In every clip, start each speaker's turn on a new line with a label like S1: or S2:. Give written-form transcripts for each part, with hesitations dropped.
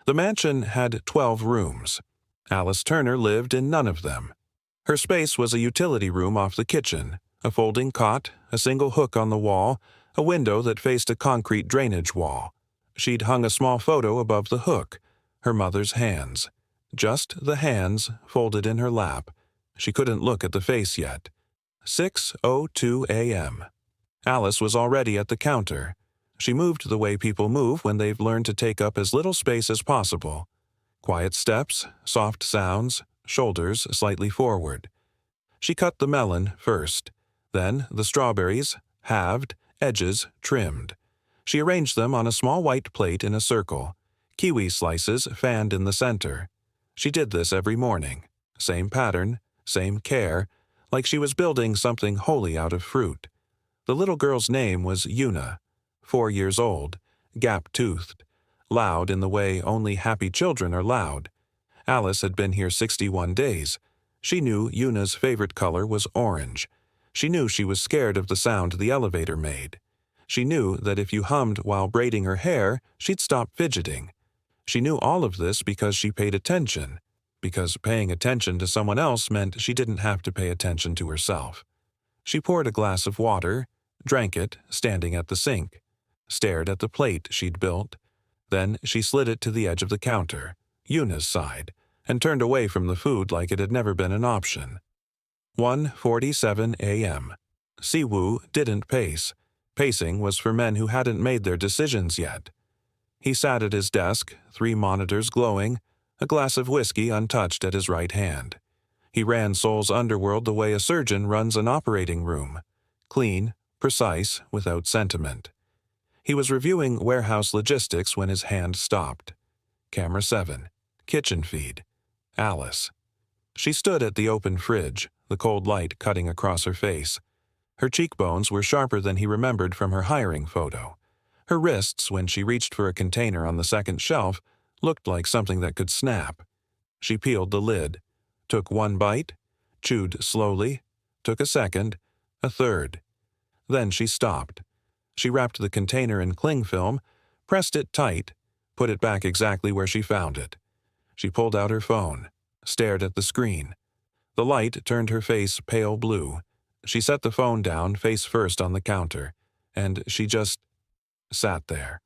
S1: The mansion had 12 rooms. Alice Turner lived in none of them. Her space was a utility room off the kitchen, a folding cot, a single hook on the wall, a window that faced a concrete drainage wall. She'd hung a small photo above the hook, her mother's hands. Just the hands folded in her lap. She couldn't look at the face yet. 6:02 a.m. Alice was already at the counter. She moved the way people move when they've learned to take up as little space as possible. Quiet steps, soft sounds, shoulders slightly forward. She cut the melon first, then the strawberries, halved, edges trimmed. She arranged them on a small white plate in a circle, kiwi slices fanned in the center. She did this every morning. Same pattern, same care, like she was building something wholly out of fruit. The little girl's name was Una, 4 years old, gap-toothed, loud in the way only happy children are loud. Alice had been here 61 days. She knew Una's favorite color was orange. She knew she was scared of the sound the elevator made. She knew that if you hummed while braiding her hair, she'd stop fidgeting. She knew all of this because she paid attention, because paying attention to someone else meant she didn't have to pay attention to herself. She poured a glass of water, drank it, standing at the sink, stared at the plate she'd built. Then she slid it to the edge of the counter, Una's side, and turned away from the food like it had never been an option. 1:47 a.m. Siwoo didn't pace. Pacing was for men who hadn't made their decisions yet. He sat at his desk, 3 monitors glowing, a glass of whiskey untouched at his right hand. He ran Seoul's underworld the way a surgeon runs an operating room. Clean, precise, without sentiment. He was reviewing warehouse logistics when his hand stopped. Camera 7. Kitchen feed. Alice. She stood at the open fridge, the cold light cutting across her face. Her cheekbones were sharper than he remembered from her hiring photo. Her wrists, when she reached for a container on the second shelf, looked like something that could snap. She peeled the lid, took 1 bite, chewed slowly, took a second, a third. Then she stopped. She wrapped the container in cling film, pressed it tight, put it back exactly where she found it. She pulled out her phone, stared at the screen. The light turned her face pale blue. She set the phone down face first on the counter, and she just sat there,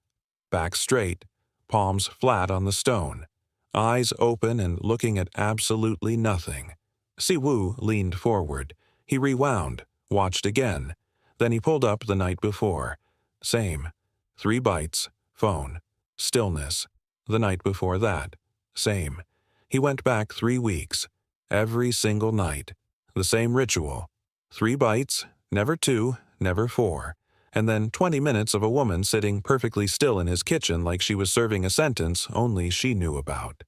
S1: back straight, palms flat on the stone, eyes open and looking at absolutely nothing. Siwoo leaned forward. He rewound, watched again. Then he pulled up the night before. Same. 3 bites, phone, stillness. The night before that. Same. He went back 3 weeks. Every single night. The same ritual. 3 bites, never 2, never 4. And then 20 minutes of a woman sitting perfectly still in his kitchen like she was serving a sentence only she knew about.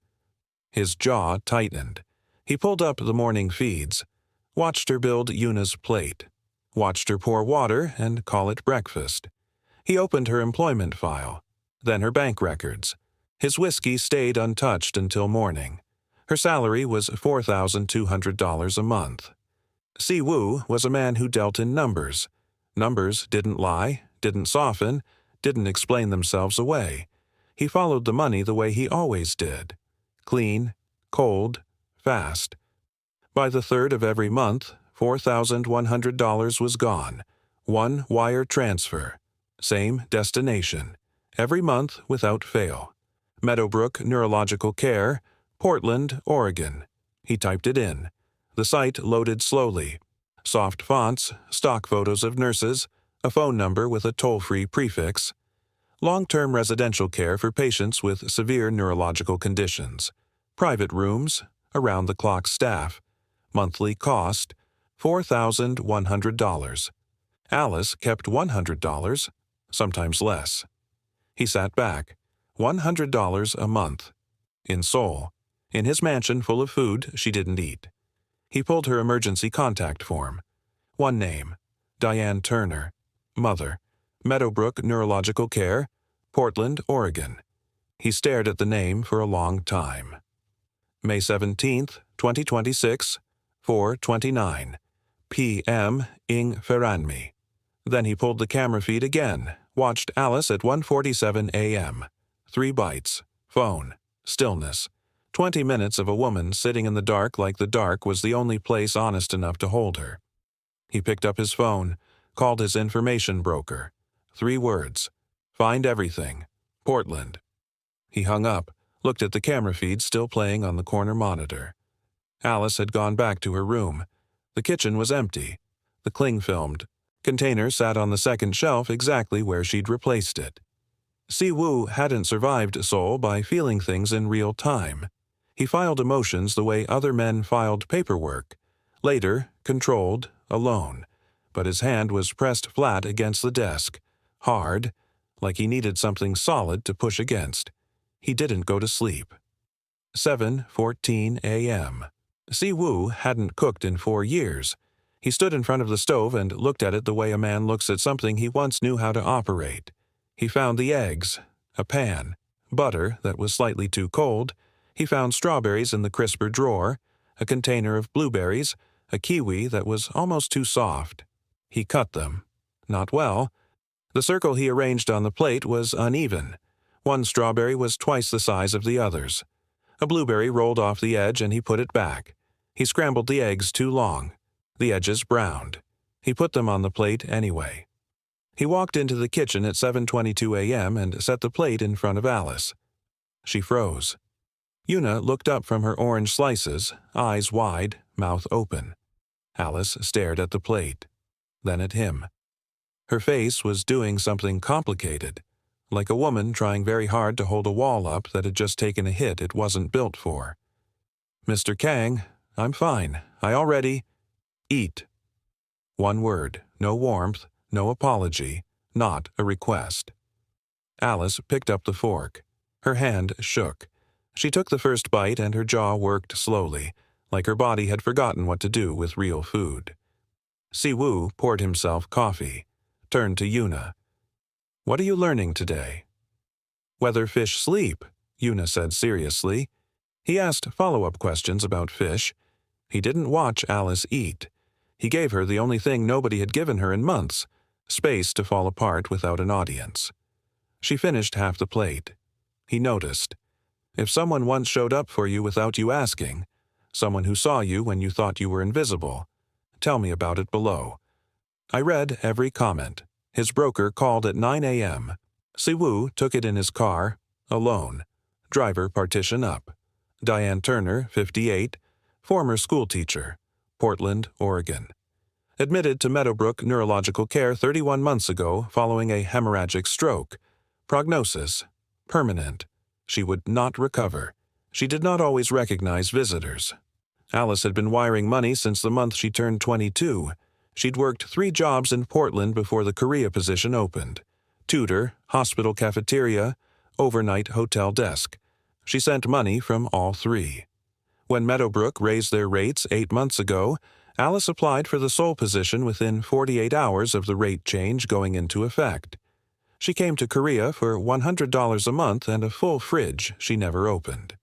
S1: His jaw tightened. He pulled up the morning feeds, watched her build Una's plate, watched her pour water and call it breakfast. He opened her employment file, then her bank records. His whiskey stayed untouched until morning. Her salary was $4,200 a month. Siwoo was a man who dealt in numbers. Numbers didn't lie, didn't soften, didn't explain themselves away. He followed the money the way he always did. Clean, cold, fast. By the 3rd of every month, $4,100 was gone. 1 wire transfer. Same destination. Every month without fail. Meadowbrook Neurological Care, Portland, Oregon. He typed it in. The site loaded slowly. Soft fonts, stock photos of nurses, a phone number with a toll-free prefix. Long-term residential care for patients with severe neurological conditions. Private rooms, around-the-clock staff. Monthly cost, $4,100. Alice kept $100, sometimes less. He sat back. $100 a month. In Seoul. In his mansion full of food she didn't eat. He pulled her emergency contact form. 1 name. Diane Turner. Mother. Meadowbrook Neurological Care. Portland, Oregon. He stared at the name for a long time. May 17, 2026, 4:29 p.m. Ing Ferranmi. Then he pulled the camera feed again, watched Alice at 1:47 a.m. 3 bites. Phone. Stillness. 20 minutes of a woman sitting in the dark like the dark was the only place honest enough to hold her. He picked up his phone, called his information broker. 3 words. Find everything. Portland. He hung up, looked at the camera feed still playing on the corner monitor. Alice had gone back to her room. The kitchen was empty. The cling-filmed container sat on the second shelf exactly where she'd replaced it. Si-woo hadn't survived Seoul by feeling things in real time. He filed emotions the way other men filed paperwork. Later, controlled, alone. But his hand was pressed flat against the desk. Hard, like he needed something solid to push against. He didn't go to sleep. 7:14 a.m. Si-woo hadn't cooked in 4 years. He stood in front of the stove and looked at it the way a man looks at something he once knew how to operate. He found the eggs, a pan, butter that was slightly too cold. He found strawberries in the crisper drawer, a container of blueberries, a kiwi that was almost too soft. He cut them. Not well. The circle he arranged on the plate was uneven. One strawberry was twice the size of the others. A blueberry rolled off the edge and he put it back. He scrambled the eggs too long. The edges browned. He put them on the plate anyway. He walked into the kitchen at 7:22 a.m. and set the plate in front of Alice. She froze. Yuna looked up from her orange slices, eyes wide, mouth open. Alice stared at the plate, then at him. Her face was doing something complicated, like a woman trying very hard to hold a wall up that had just taken a hit it wasn't built for. "Mr. Kang, I'm fine. I already—" "Eat." One word, no warmth, no apology, not a request. Alice picked up the fork. Her hand shook. She took the first bite and her jaw worked slowly, like her body had forgotten what to do with real food. Si-woo poured himself coffee, turned to Yuna. "What are you learning today?" "Whether fish sleep," Yuna said seriously. He asked follow-up questions about fish. He didn't watch Alice eat. He gave her the only thing nobody had given her in months, space to fall apart without an audience. She finished half the plate. He noticed. If someone once showed up for you without you asking, someone who saw you when you thought you were invisible, tell me about it below. I read every comment. His broker called at 9 a.m. Si-woo took it in his car, alone. Driver partition up. Diane Turner, 58, former schoolteacher, Portland, Oregon. Admitted to Meadowbrook Neurological Care 31 months ago following a hemorrhagic stroke. Prognosis: permanent. She would not recover. She did not always recognize visitors. Alice had been wiring money since the month she turned 22. She'd worked 3 jobs in Portland before the Korea position opened. Tutor, hospital cafeteria, overnight hotel desk. She sent money from all 3. When Meadowbrook raised their rates 8 months ago, Alice applied for the Seoul position within 48 hours of the rate change going into effect. She came to Korea for $100 a month and a full fridge she never opened.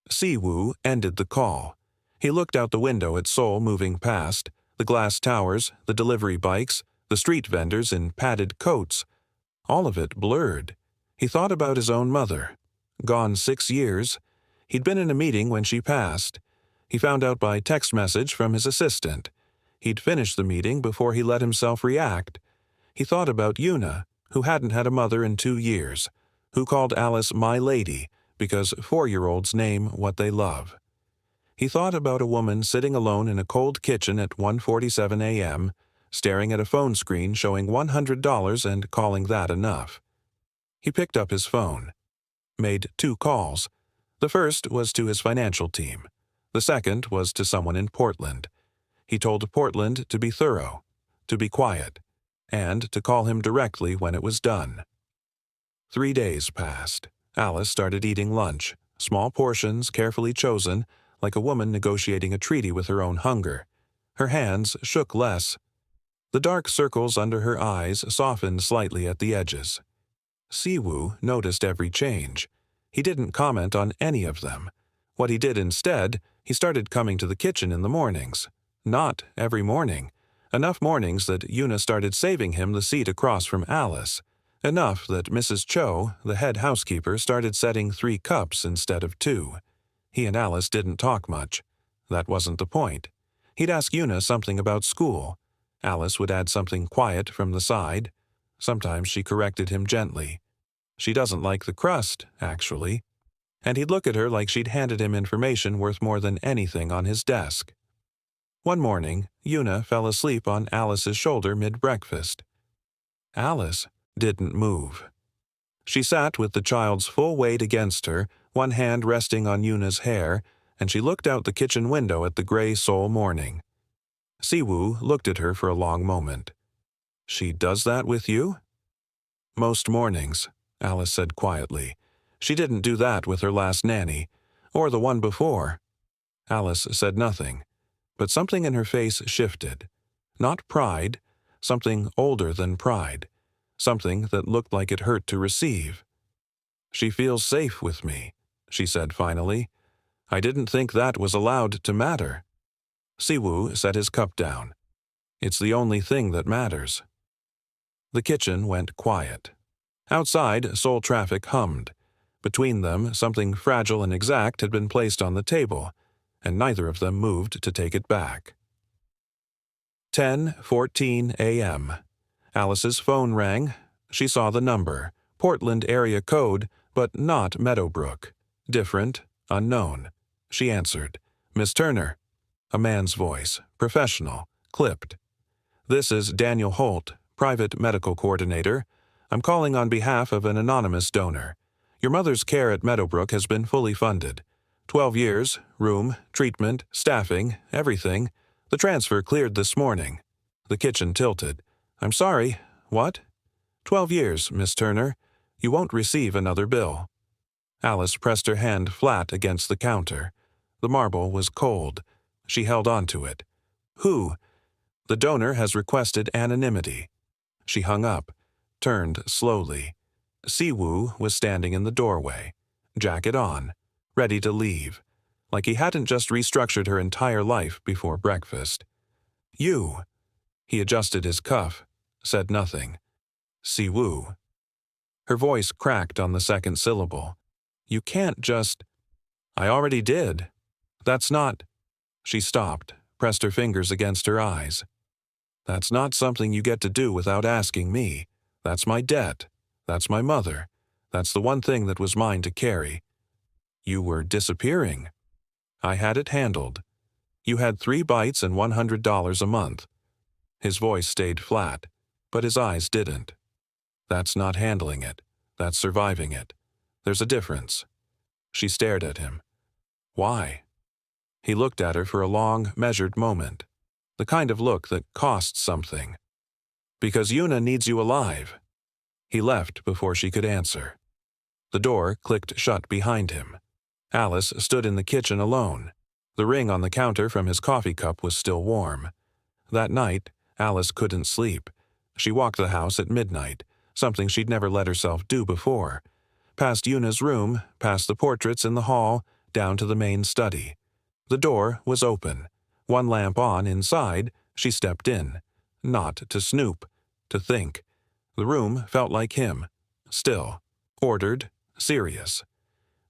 S1: Si-woo ended the call. He looked out the window at Seoul moving past, the glass towers, the delivery bikes, the street vendors in padded coats. All of it blurred. He thought about his own mother. Gone 6 years. He'd been in a meeting when she passed. He found out by text message from his assistant. He'd finished the meeting before he let himself react. He thought about Yuna, who hadn't had a mother in 2 years, who called Alice "my lady" because 4-year-olds name what they love. He thought about a woman sitting alone in a cold kitchen at 1:47 a.m., staring at a phone screen showing $100 and calling that enough. He picked up his phone. Made 2 calls. The first was to his financial team. The second was to someone in Portland. He told Portland to be thorough, to be quiet, and to call him directly when it was done. 3 days passed. Alice started eating lunch, small portions carefully chosen, like a woman negotiating a treaty with her own hunger. Her hands shook less. The dark circles under her eyes softened slightly at the edges. Si-woo noticed every change. He didn't comment on any of them. What he did instead, he started coming to the kitchen in the mornings. Not every morning. Enough mornings that Yuna started saving him the seat across from Alice. Enough that Mrs. Cho, the head housekeeper, started setting 3 cups instead of 2. He and Alice didn't talk much. That wasn't the point. He'd ask Una something about school. Alice would add something quiet from the side. Sometimes she corrected him gently. She doesn't like the crust, actually. And he'd look at her like she'd handed him information worth more than anything on his desk. One morning, Una fell asleep on Alice's shoulder mid-breakfast. Alice didn't move. She sat with the child's full weight against her, one hand resting on Una's hair, and she looked out the kitchen window at the gray Seoul morning. Siwoo looked at her for a long moment. "She does that with you?" "Most mornings," Alice said quietly. "She didn't do that with her last nanny, or the one before." Alice said nothing, but something in her face shifted. Not pride, something older than pride, something that looked like it hurt to receive. "She feels safe with me," she said finally. "I didn't think that was allowed to matter." Siwoo set his cup down. "It's the only thing that matters." The kitchen went quiet. Outside, Seoul traffic hummed. Between them, something fragile and exact had been placed on the table, and neither of them moved to take it back. 10:14 a.m. Alice's phone rang. She saw the number, Portland area code, but not Meadowbrook. Different, unknown. She answered. "Miss Turner." A man's voice, professional, clipped. "This is Daniel Holt, private medical coordinator. I'm calling on behalf of an anonymous donor. Your mother's care at Meadowbrook has been fully funded. 12 years, room, treatment, staffing, everything. The transfer cleared this morning." The kitchen tilted. "I'm sorry. What?" 12 years, Miss Turner. You won't receive another bill." Alice pressed her hand flat against the counter. The marble was cold. She held on to it. "Who?" "The donor has requested anonymity." She hung up, turned slowly. Siwoo was standing in the doorway, jacket on, ready to leave, like he hadn't just restructured her entire life before breakfast. "You." He adjusted his cuff, said nothing. "Siwoo." Her voice cracked on the second syllable. "You can't just—" "I already did. That's not—" She stopped, pressed her fingers against her eyes. "That's not something you get to do without asking me. That's my debt. That's my mother. That's the one thing that was mine to carry. You were disappearing. I had it handled. You had 3 bites and $100 a month." His voice stayed flat, but his eyes didn't. "That's not handling it. That's surviving it. There's a difference." She stared at him. "Why?" He looked at her for a long, measured moment, the kind of look that costs something. "Because Una needs you alive." He left before she could answer. The door clicked shut behind him. Alice stood in the kitchen alone. The ring on the counter from his coffee cup was still warm. That night, Alice couldn't sleep. She walked the house at midnight, something she'd never let herself do before. Past Una's room, past the portraits in the hall, down to the main study. The door was open. One lamp on inside, she stepped in. Not to snoop, to think. The room felt like him. Still. Ordered. Serious.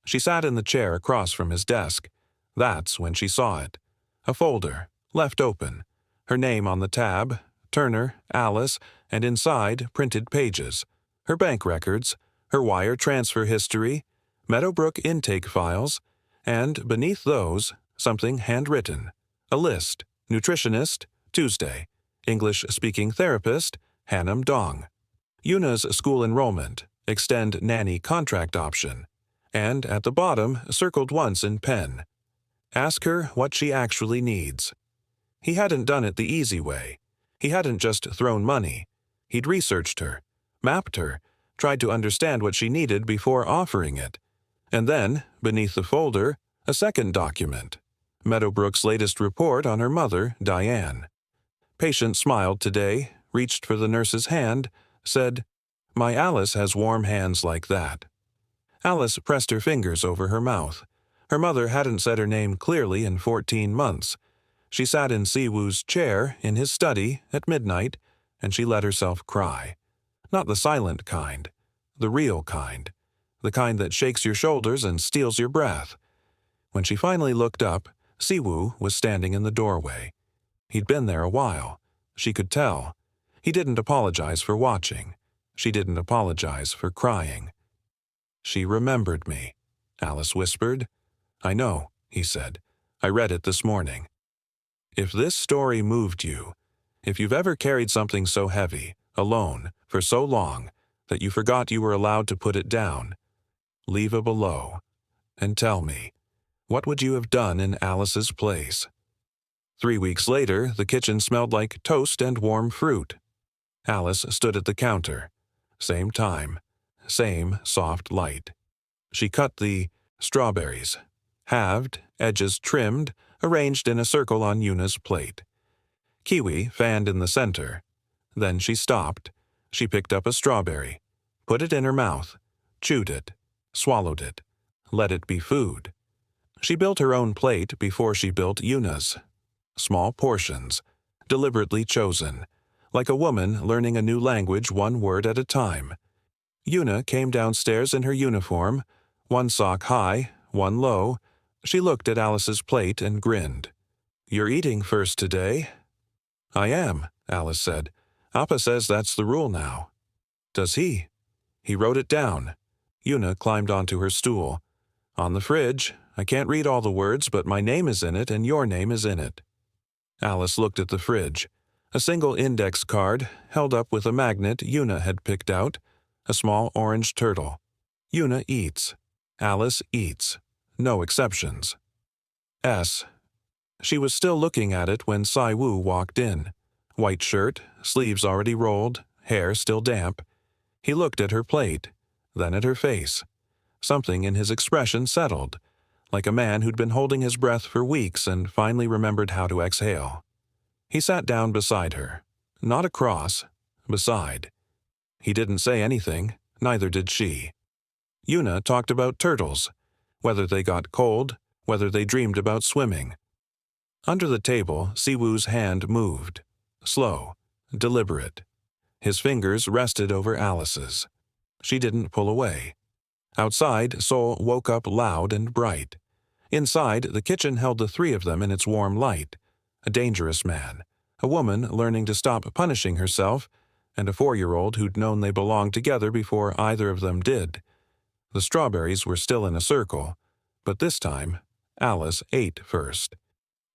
S1: She sat in the chair across from his desk. That's when she saw it. A folder, left open. Her name on the tab, Turner, Alice, and inside printed pages. Her bank records, her wire transfer history, Meadowbrook intake files, and beneath those, something handwritten. A list. Nutritionist, Tuesday. English-speaking therapist, Hanam Dong. Una's school enrollment, extend nanny contract option. And at the bottom, circled once in pen. Ask her what she actually needs. He hadn't done it the easy way. He hadn't just thrown money. He'd researched her, mapped her, tried to understand what she needed before offering it. And then, beneath the folder, a second document. Meadowbrook's latest report on her mother, Diane. Patient smiled today, reached for the nurse's hand, said, "My Alice has warm hands like that." Alice pressed her fingers over her mouth. Her mother hadn't said her name clearly in 14 months. She sat in Siwoo's chair in his study at midnight, and she let herself cry. Not the silent kind, the real kind, the kind that shakes your shoulders and steals your breath. When she finally looked up, Siwoo was standing in the doorway. He'd been there a while. She could tell. He didn't apologize for watching. She didn't apologize for crying. "She remembered me," Alice whispered. "I know," he said. "I read it this morning." If this story moved you, if you've ever carried something so heavy, alone, for so long, that you forgot you were allowed to put it down, leave a below and tell me, what would you have done in Alice's place? 3 weeks later, the kitchen smelled like toast and warm fruit. Alice stood at the counter. Same time, same soft light. She cut the strawberries, halved, edges trimmed, arranged in a circle on Yuna's plate. Kiwi fanned in the center. Then she stopped. She picked up a strawberry, put it in her mouth, chewed it, swallowed it, let it be food. She built her own plate before she built Yuna's. Small portions, deliberately chosen, like a woman learning a new language one word at a time. Yuna came downstairs in her uniform, one sock high, one low. She looked at Alice's plate and grinned. "You're eating first today?" "I am," Alice said. "Appa says that's the rule now." "Does he?" "He wrote it down." Yuna climbed onto her stool. "On the fridge. I can't read all the words, but my name is in it and your name is in it." Alice looked at the fridge. A single index card, held up with a magnet Yuna had picked out, a small orange turtle. Yuna eats. Alice eats. No exceptions. S. She was still looking at it when Siwoo walked in. White shirt, sleeves already rolled, hair still damp. He looked at her plate, then at her face. Something in his expression settled, like a man who'd been holding his breath for weeks and finally remembered how to exhale. He sat down beside her. Not across, beside. He didn't say anything, neither did she. Yuna talked about turtles, whether they got cold, whether they dreamed about swimming. Under the table, Siwoo's hand moved. Slow, deliberate. His fingers rested over Alice's. She didn't pull away. Outside, Seoul woke up loud and bright. Inside, the kitchen held the three of them in its warm light. A dangerous man, a woman learning to stop punishing herself, and a 4-year-old who'd known they belonged together before either of them did. The strawberries were still in a circle, but this time, Alice ate first.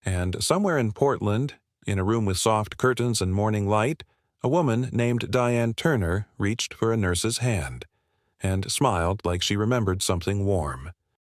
S1: And somewhere in Portland, in a room with soft curtains and morning light, a woman named Diane Turner reached for a nurse's hand and smiled like she remembered something warm.